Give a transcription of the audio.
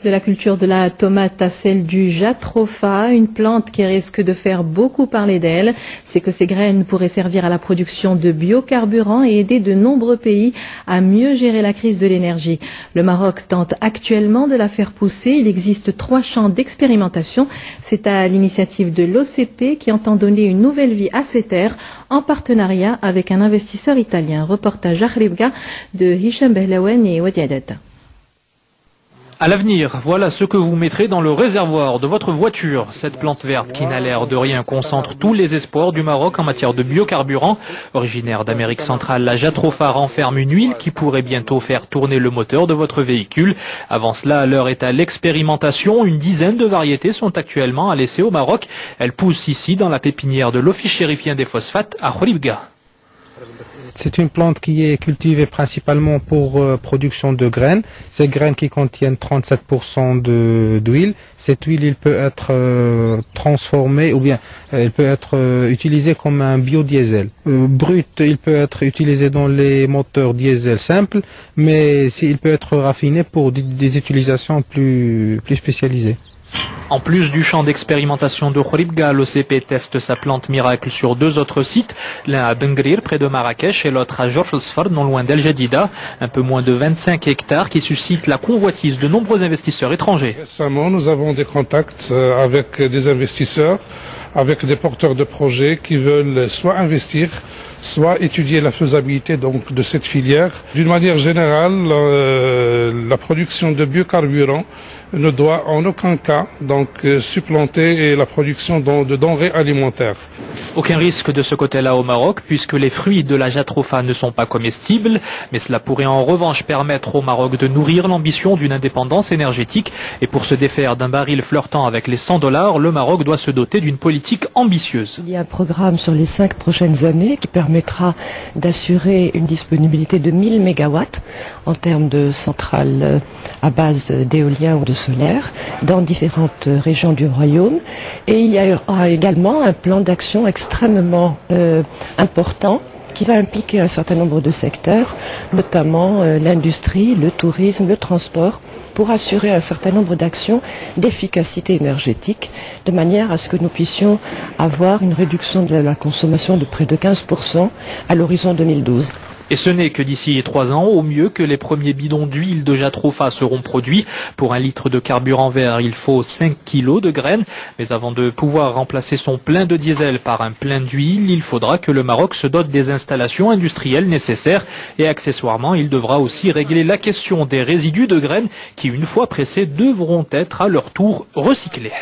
De la culture de la tomate à celle du jatropha, une plante qui risque de faire beaucoup parler d'elle, c'est que ces graines pourraient servir à la production de biocarburants et aider de nombreux pays à mieux gérer la crise de l'énergie. Le Maroc tente actuellement de la faire pousser. Il existe 3 champs d'expérimentation. C'est à l'initiative de l'OCP qui entend donner une nouvelle vie à ces terres en partenariat avec un investisseur italien. Reportage à Khribga de Hicham Behlaouen et Wadi Adad. À l'avenir, voilà ce que vous mettrez dans le réservoir de votre voiture. Cette plante verte qui n'a l'air de rien concentre tous les espoirs du Maroc en matière de biocarburant. Originaire d'Amérique centrale, la jatropha renferme une huile qui pourrait bientôt faire tourner le moteur de votre véhicule. Avant cela, l'heure est à l'expérimentation. Une dizaine de variétés sont actuellement à l'essai au Maroc. Elles poussent ici dans la pépinière de l'Office chérifien des phosphates à Khribga. C'est une plante qui est cultivée principalement pour production de graines. Ces graines qui contiennent 37% d'huile. Cette huile, il peut être transformée ou bien elle peut être utilisée comme un biodiesel. Brut, il peut être utilisé dans les moteurs diesel simples, mais il peut être raffiné pour des utilisations plus spécialisées. En plus du champ d'expérimentation de Khribga, l'OCP teste sa plante miracle sur 2 autres sites, l'un à Bengrir, près de Marrakech, et l'autre à Jorfelsford, non loin d'El Jadida, un peu moins de 25 hectares qui suscitent la convoitise de nombreux investisseurs étrangers. Récemment, nous avons des contacts avec des investisseurs, avec des porteurs de projets qui veulent soit investir, soit étudier la faisabilité donc de cette filière. D'une manière générale, la production de biocarburants ne doit en aucun cas donc supplanter la production de denrées alimentaires. Aucun risque de ce côté-là au Maroc, puisque les fruits de la jatropha ne sont pas comestibles, mais cela pourrait en revanche permettre au Maroc de nourrir l'ambition d'une indépendance énergétique. Et pour se défaire d'un baril flirtant avec les $100, le Maroc doit se doter d'une politique ambitieuse. Il y a un programme sur les 5 prochaines années qui permettra d'assurer une disponibilité de 1000 mégawatts en termes de centrales à base d'éolien ou de solaire dans différentes régions du royaume. Et il y aura également un plan d'action extrêmement important qui va impliquer un certain nombre de secteurs, notamment l'industrie, le tourisme, le transport, pour assurer un certain nombre d'actions d'efficacité énergétique, de manière à ce que nous puissions avoir une réduction de la consommation de près de 15% à l'horizon 2012. Et ce n'est que d'ici 3 ans, au mieux, que les premiers bidons d'huile de jatropha seront produits. Pour 1 litre de carburant vert, il faut 5 kilos de graines. Mais avant de pouvoir remplacer son plein de diesel par un plein d'huile, il faudra que le Maroc se dote des installations industrielles nécessaires. Et accessoirement, il devra aussi régler la question des résidus de graines qui, une fois pressés, devront être à leur tour recyclés.